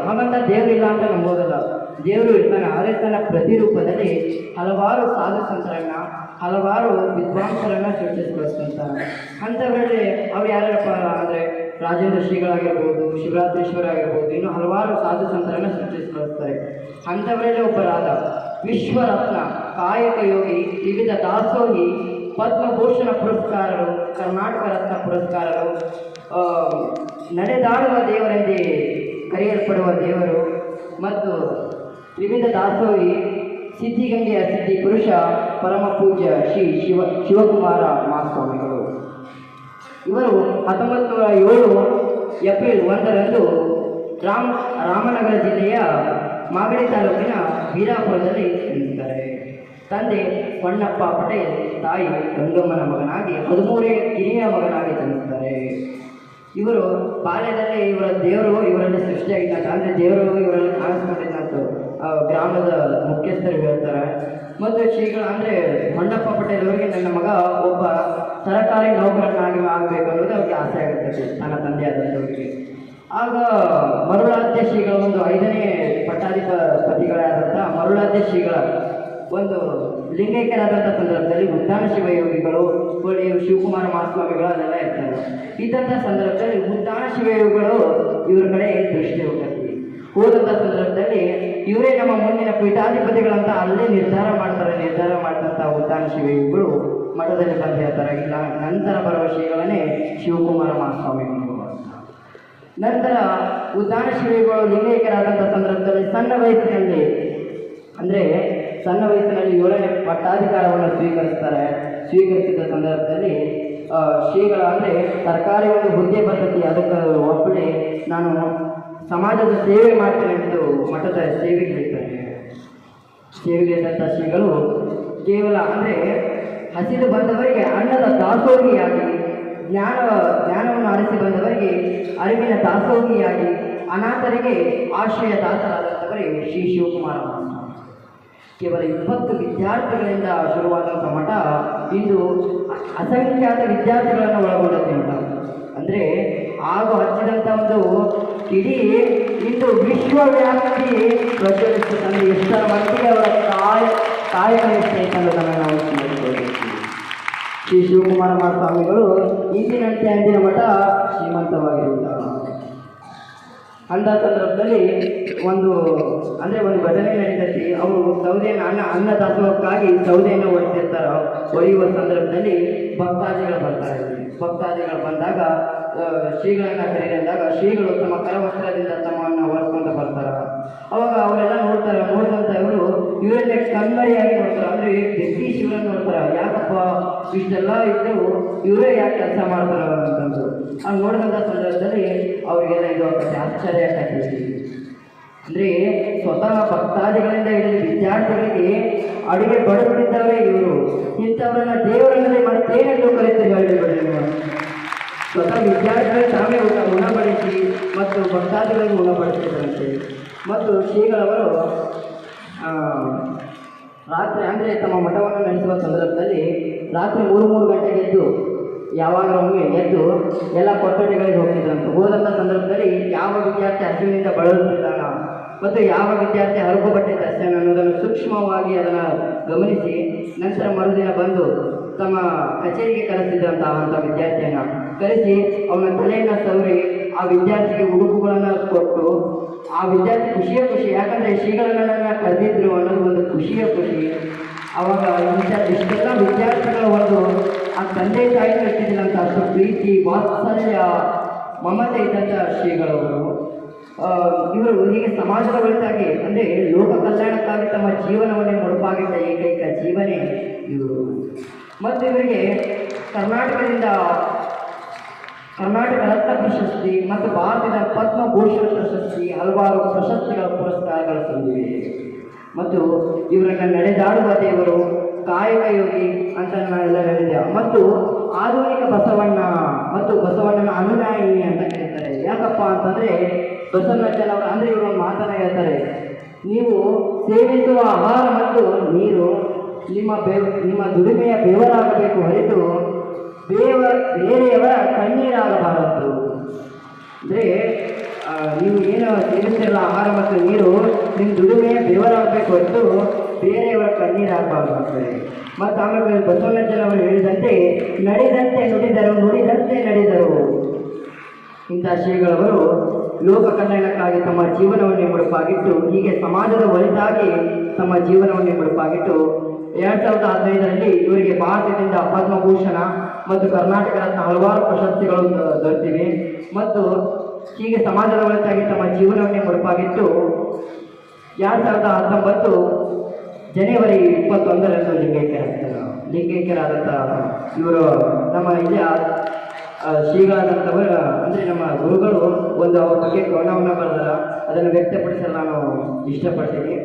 ಹಾಗಂತ ದೇವರಿಲ್ಲ ಅಂತ ನಂಬೋದಲ್ಲ, ದೇವರು ಇರ್ತಾನೆ. ಆದರೆ ತನ್ನ ಪ್ರತಿರೂಪದಲ್ಲಿ ಹಲವಾರು ಸಾಧು ಸಂತರನ್ನ, ಹಲವಾರು ವಿದ್ವಾಂಸರನ್ನ ಸೃಷ್ಟಿಸ್ಕೊಳ್ತಾನೆ. ಅಂಥವರಲ್ಲಿ ಅವ್ರು ಯಾರ್ಯಾರಪ್ಪ ಅಂದರೆ ರಾಜೇಂದ್ರ ಶ್ರೀಗಳಾಗಿರ್ಬೋದು, ಶಿವರಾತ್ರೀಶ್ವರ ಆಗಿರ್ಬೋದು, ಇನ್ನು ಹಲವಾರು ಸಾಧು ಸಂತರನ್ನ ಸೃಷ್ಟಿಸ್ಕೊಳ್ತಾರೆ. ಅಂಥವರಲ್ಲಿ ಒಬ್ಬರಾದ ವಿಶ್ವರತ್ನ, ಕಾಯಕ ಯೋಗಿ, ವಿವಿಧ ದಾಸೋಹಿ, ಪದ್ಮಭೂಷಣ ಪುರಸ್ಕಾರರು, ಕರ್ನಾಟಕ ರತ್ನ ಪುರಸ್ಕಾರರು, ನಡೆದಾಡುವ ದೇವರೆಂದೇ ಕರೆಯಲ್ಪಡುವ ದೇವರು ಮತ್ತು ವಿವಿಧ ದಾಸೋಹಿ, ಸಿದ್ಧಿಗಂಗೆಯ ಸಿದ್ಧಿ ಪುರುಷ, ಪರಮ ಪೂಜ್ಯ ಶ್ರೀ ಶಿವಕುಮಾರ ಮಹಾಸ್ವಾಮಿಗಳು. ಇವರು 1907 ಏಪ್ರಿಲ್ 1ರಂದು ರಾಮನಗರ ಜಿಲ್ಲೆಯ ಮಾಗಡಿ ತಾಲೂಕಿನ ವೀರಾಪುರದಲ್ಲಿ ಜನಿಸಿದ್ದಾರೆ. ತಂದೆ ಹೊನ್ನಪ್ಪ ಪಟೇಲ್, ತಾಯಿ ಗಂಗಮ್ಮನ ಮಗನಾಗಿ 13ನೇ ಕಿರಿಯ ಮಗನಾಗಿ ಜನಿಸ್ತಾರೆ. ಇವರು ಬಾಲ್ಯದಲ್ಲಿ ಇವರ ದೇವರು ಇವರಲ್ಲಿ ಸೃಷ್ಟಿಯಾಗಿದ್ದಂತ, ಅಂದರೆ ದೇವರು ಇವರಲ್ಲಿ ಕಾಣಿಸ್ಕೊಂಡಿದ್ದಂತ ಗ್ರಾಮದ ಮುಖ್ಯಸ್ಥರು ಹೇಳ್ತಾರೆ. ಮತ್ತು ಶ್ರೀಗಳು ಅಂದರೆ ಹೊನ್ನಪ್ಪ ಪಟೇಲ್ ಅವರಿಗೆ ನನ್ನ ಮಗ ಒಬ್ಬ ಸರಕಾರಿ ನೌಕರನಾಗಿ ಆಗಬೇಕು ಅನ್ನೋದು ಅವ್ರಿಗೆ ಆಸೆ ಆಗುತ್ತದೆ ನನ್ನ ತಂದೆಯಾದಂಥವರಿಗೆ. ಆಗ ಮರುಳಾದ್ಯ ಶ್ರೀಗಳ ಒಂದು 5ನೇ ಪಟ್ಟಾಧಿಪತಿಗಳಾದಂಥ ಮರುಳಾದ್ಯ ಶ್ರೀಗಳ ಒಂದು ಲಿಂಗೈಕ್ಯರಾದಂಥ ಸಂದರ್ಭದಲ್ಲಿ ಉದ್ದಾನ ಶಿವಯೋಗಿಗಳು, ಶಿವಕುಮಾರ ಮಹಾಸ್ವಾಮಿಗಳು ಅದೆಲ್ಲ ಇರ್ತಾರೆ. ಇದ್ದಂಥ ಸಂದರ್ಭದಲ್ಲಿ ಉದ್ದಾನ ಶಿವಯೋಗಿಗಳು ಇವ್ರ ಕಡೆ ದೃಷ್ಟಿ ಹೋದಂಥ ಸಂದರ್ಭದಲ್ಲಿ ಇವರೇ ನಮ್ಮ ಮುಂದಿನ ಪೀಠಾಧಿಪತಿಗಳಂತ ಅಲ್ಲೇ ನಿರ್ಧಾರ ಮಾಡ್ತಂಥ ಉದ್ದಾನ ಶಿವಯೋಗಿಗಳು ಮಠದಲ್ಲಿ ಬಂದು ಹೇಳ್ತಾರೆ, ಇಲ್ಲ ನಂತರ ಬರುವ ಶ್ರೀಗಳನ್ನೇ ಶಿವಕುಮಾರ ಮಹಾಸ್ವಾಮಿಗಳು. ನಂತರ ಉದ್ದಾನ ಶಿವಯೋಗಿಗಳು ಲಿಂಗೈಕ್ಯರಾದಂಥ ಸಂದರ್ಭದಲ್ಲಿ ಸಣ್ಣ ವಯಸ್ಸಿನಲ್ಲಿ 7ನೇ ಪಟ್ಟಾಧಿಕಾರವನ್ನು ಸ್ವೀಕರಿಸಿದ ಸಂದರ್ಭದಲ್ಲಿ ಶ್ರೀಗಳ ಅಂದರೆ ಸರ್ಕಾರಿ ಒಂದು ಹುದ್ದೆ ಪದ್ಧತಿ ಅದಕ್ಕೆ ಒಪ್ಪಳಿ ನಾನು ಸಮಾಜದ ಸೇವೆ ಮಾಡ್ತೇನೆ ಎಂದು ಮಠದ ಸೇವೆಗಿದ್ದಂಥ ಶ್ರೀಗಳು ಕೇವಲ ಅಂದರೆ ಹಸಿದು ಬಂದವರಿಗೆ ಅನ್ನದ ದಾಸೋಹಿಯಾಗಿ, ಜ್ಞಾನವನ್ನು ಅರಸಿ ಬಂದವರಿಗೆ ಅರಿವಿನ ದಾಸೋಹಿಯಾಗಿ, ಅನಾಥರಿಗೆ ಆಶ್ರಯ ದಾಸರಾದಂಥವರೇ ಶ್ರೀ ಶಿವಕುಮಾರ. ಕೇವಲ 20 ವಿದ್ಯಾರ್ಥಿಗಳಿಂದ ಶುರುವಾದಂಥ ಮಠ ಇಂದು ಅಸಂಖ್ಯಾತ ವಿದ್ಯಾರ್ಥಿಗಳನ್ನು ಒಳಗೊಂಡಂತೆ ಮಠ. ಅಂದರೆ ಆಗ ಹಚ್ಚಿದಂಥ ಒಂದು ಇಡೀ ಇಂದು ವಿಶ್ವವ್ಯಾಪಿ ಪ್ರಚಲಿಸುತ್ತದೆ. ಎಷ್ಟರ ಮಟ್ಟಿಗೆ ಅವರ ಕಾಯಕ ಎಷ್ಟೈತೆ ಅನ್ನೋದನ್ನು ನಾವು ತಿಳಿದುಕೊಳ್ಳಬೇಕು. ಶ್ರೀ ಶಿವಕುಮಾರ ಮಹಾಸ್ವಾಮಿಗಳು ಇಂದಿನಂತೆ ಅಂದಿನ ಮಠ ಶ್ರೀಮಂತವಾಗಿರುವುದಿಲ್ಲ. ಅಂಥ ಸಂದರ್ಭದಲ್ಲಿ ಒಂದು ಘಟನೆ ನಡೀತೈತಿ. ಅವರು ಸೌದೆಯನ್ನು ಅನ್ನದಾಸೋಹಕ್ಕಾಗಿ ಸೌದೆಯನ್ನು ಒಡೆಯುವ ಸಂದರ್ಭದಲ್ಲಿ ಭಕ್ತಾದಿಗಳು ಬಂದಾಗ ಶ್ರೀಗಳನ್ನ ಕರೆದಾಗ ಶ್ರೀಗಳು ತಮ್ಮ ಕರವಸ್ತ್ರದಿಂದ ತಮ್ಮನ್ನು ಒರೆಸ್ಕೊಂತ ಬರ್ತಾರೆ. ಅವಾಗ ಅವರೆಲ್ಲ ನೋಡಿದಂಥ ಇವರಲ್ಲೇ ಕಣ್ಮರಿಯಾಗಿ ನೋಡ್ತಾರೆ. ಅಂದರೆ ವ್ಯಕ್ತಿ ಶಿವರನ್ನು ನೋಡ್ತಾರೆ, ಯಾಕಪ್ಪ ಇಷ್ಟೆಲ್ಲ ಇದ್ದು ಇವರೇ ಯಾಕೆ ಕೆಲಸ ಮಾಡ್ತಾರ ಅಂತಂದು. ಅವ್ರು ನೋಡಿದಂಥ ಸಂದರ್ಭದಲ್ಲಿ ಅವರಿಗೆಲ್ಲ ಇದು ಆಶ್ಚರ್ಯ ಆಗ್ತೈತಿ. ಅಂದರೆ ಸ್ವತಃ ಭಕ್ತಾದಿಗಳಿಂದ ಹಿಡಿದು ವಿದ್ಯಾರ್ಥಿಗಳಿಗೆ ಅಡುಗೆ ಬಡಿಸುತ್ತಿದ್ದವರೇ ಇವರು. ಇಂಥವರನ್ನ ದೇವರನ್ನಲ್ಲಿ ಮತ್ತೇನೆಂದು ಕರೀತಾರೆ ಹೇಳಿಬಿಡಿ. ಸ್ವತಃ ವಿದ್ಯಾರ್ಥಿಗಳು ತಾವೇ ಉಣಬಡಿಸಿ ಮತ್ತು ಭಕ್ತಾದಿಗಳಿಗೆ ಉಣಬಡಿಸಿದ್ರಂತೆ. ಮತ್ತು ಶ್ರೀಗಳವರು ರಾತ್ರಿ ಅಂದರೆ ತಮ್ಮ ಮಠವನ್ನು ನಡೆಸುವ ಸಂದರ್ಭದಲ್ಲಿ ರಾತ್ರಿ 3 ಗಂಟೆಗೆ ಎದ್ದು ಯಾವಾಗಲೊಮ್ಮೆ ಎದ್ದು ಎಲ್ಲ ಕೊಠಡಿಗಳಿಗೆ ಹೋಗ್ತಿದ್ರಂತೆ. ಹೋದಂಥ ಸಂದರ್ಭದಲ್ಲಿ ಯಾವ ವಿದ್ಯಾರ್ಥಿ ಹಸುವಿನಿಂದ ಬಳಲುತ್ತಿದ್ದಾನ ಮತ್ತು ಯಾವ ವಿದ್ಯಾರ್ಥಿ ಹರಕು ಬಟ್ಟೆ ಧರಿಸ್ತಾನೆ ಅನ್ನೋದನ್ನು ಸೂಕ್ಷ್ಮವಾಗಿ ಅದನ್ನು ಗಮನಿಸಿ ನಂತರ ಮರುದಿನ ಬಂದು ತಮ್ಮ ಕಚೇರಿಗೆ ಕರೆಸಿದ್ದಂಥ ವಿದ್ಯಾರ್ಥಿಯನ್ನು ಕರೆಸಿ ಅವನ ತಲೆಯನ್ನು ಸವರಿ ಆ ವಿದ್ಯಾರ್ಥಿಗೆ ಉಡುಪುಗಳನ್ನು ಕೊಟ್ಟು ಆ ವಿದ್ಯಾರ್ಥಿ ಖುಷಿ ಯಾಕಂದರೆ ಶ್ರೀಗಳನ್ನ ಕರೆದಿದ್ರು ಅನ್ನೋದು ಒಂದು ಖುಷಿ. ಅವಾಗ ಇಷ್ಟೆಲ್ಲ ವಿದ್ಯಾರ್ಥಿಗಳ ಒಂದು ಆ ತಂದೆ ತಾಯಿ ಇಟ್ಟಿದ್ದಂಥ ಅಷ್ಟು ಪ್ರೀತಿ, ವಾತ್ಸಲ್ಯ, ಮಮತೆ ಇದ್ದಂಥ ಶ್ರೀಗಳವರು ಇವರು ಹೀಗೆ ಸಮಾಜದ ಒಳಿತಾಗಿ ಅಂದರೆ ಲೋಕ ಕಲ್ಯಾಣಕ್ಕಾಗಿ ತಮ್ಮ ಜೀವನವನ್ನೇ ಮುಡುಪಾಗಿದ್ದ ಏಕೈಕ ಜೀವನೇ ಇವರು. ಮತ್ತು ಇವರಿಗೆ ಕರ್ನಾಟಕ ರತ್ನ ಪ್ರಶಸ್ತಿ ಮತ್ತು ಭಾರತದ ಪದ್ಮಭೂಷಣ ಪ್ರಶಸ್ತಿ ಹಲವಾರು ಪ್ರಶಸ್ತಿಗಳ ಪುರಸ್ಕಾರಗಳು ಸಂದಿವೆ. ಮತ್ತು ಇವರನ್ನು ನಡೆದಾಡುವ ದೇವರು, ಕಾಯಕ ಯೋಗಿ ಅಂತ ನಾವೆಲ್ಲ ಹೇಳಿದ್ದೇವೆ. ಮತ್ತು ಆಧುನಿಕ ಬಸವಣ್ಣ ಮತ್ತು ಬಸವಣ್ಣನ ಅನುಯಾಯಿ ಅಂತ ಕರೀತಾರೆ. ಯಾಕಪ್ಪ ಅಂತಂದರೆ ಬಸವಣ್ಣನವರು ಅಂದರೆ ಇವರು ಒಂದು ಮಾತನ್ನು ಹೇಳ್ತಾರೆ, ನೀವು ಸೇವಿಸುವ ಆಹಾರ ಮತ್ತು ನೀರು ನಿಮ್ಮ ದುಡಿಮೆಯ ಬೆವರಾಗಬೇಕು ಹೊರತು ಬೇರೆಯವರ ಕಣ್ಣೀರಾಗಬಾರದು. ಅಂದರೆ ನೀವು ಏನು ಸೇವಿಸ್ತಿರಲ್ಲ ಆಹಾರ ಮತ್ತು ನೀರು ನಿಮ್ಮ ದುಡಿಮೆಯ ಬೆವರಾಗಬೇಕು ಹೊರತು ಬೇರೆಯವರ ಕಣ್ಣೀರು ಆಗಬಾರ್ದು ಆಗ್ತದೆ. ಮತ್ತು ಆಮೇಲೆ ಬಸವಣ್ಣನವರು ಹೇಳಿದಂತೆ ನಡೆದಂತೆ ನುಡಿದರು, ನುಡಿದಂತೆ ನಡೆದರು. ಇಂಥ ಶ್ರೀಗಳವರು ಲೋಕ ಕಲ್ಯಾಣಕ್ಕಾಗಿ ತಮ್ಮ ಜೀವನವನ್ನೇ ಮುಡುಪಾಗಿಟ್ಟು, ಹೀಗೆ ಸಮಾಜದ ಒಳಿತಾಗಿ ತಮ್ಮ ಜೀವನವನ್ನೇ ಮುಡುಪಾಗಿಟ್ಟು 2015ರಲ್ಲಿ ಇವರಿಗೆ ಭಾರತದಿಂದ ಪದ್ಮಭೂಷಣ ಮತ್ತು ಕರ್ನಾಟಕ ರತ್ನ ಹಲವಾರು ಪ್ರಶಸ್ತಿಗಳು ದೊರೆತಿವೆ. ಮತ್ತು ಹೀಗೆ ಸಮಾಜದ ಒಳಿತಾಗಿ ತಮ್ಮ ಜೀವನವನ್ನೇ ಮುಡುಪಾಗಿಟ್ಟು 2019 ಜನವರಿ 21ರಂದು ಲಿಂಗೈಕ್ಯರಾದಂಥ ಇವರು ನಮ್ಮ ಇಲ್ಲಿ ಶ್ರೀಗಳಾದಂಥವರು ಅಂದರೆ ನಮ್ಮ ಗುರುಗಳು ಒಂದು ಅವ್ರ ಬಗ್ಗೆ ಗೌರವವನ್ನು ಬರೆದಾರ. ಅದನ್ನು ವ್ಯಕ್ತಪಡಿಸಲು ನಾನು ಇಷ್ಟಪಡ್ತೀನಿ.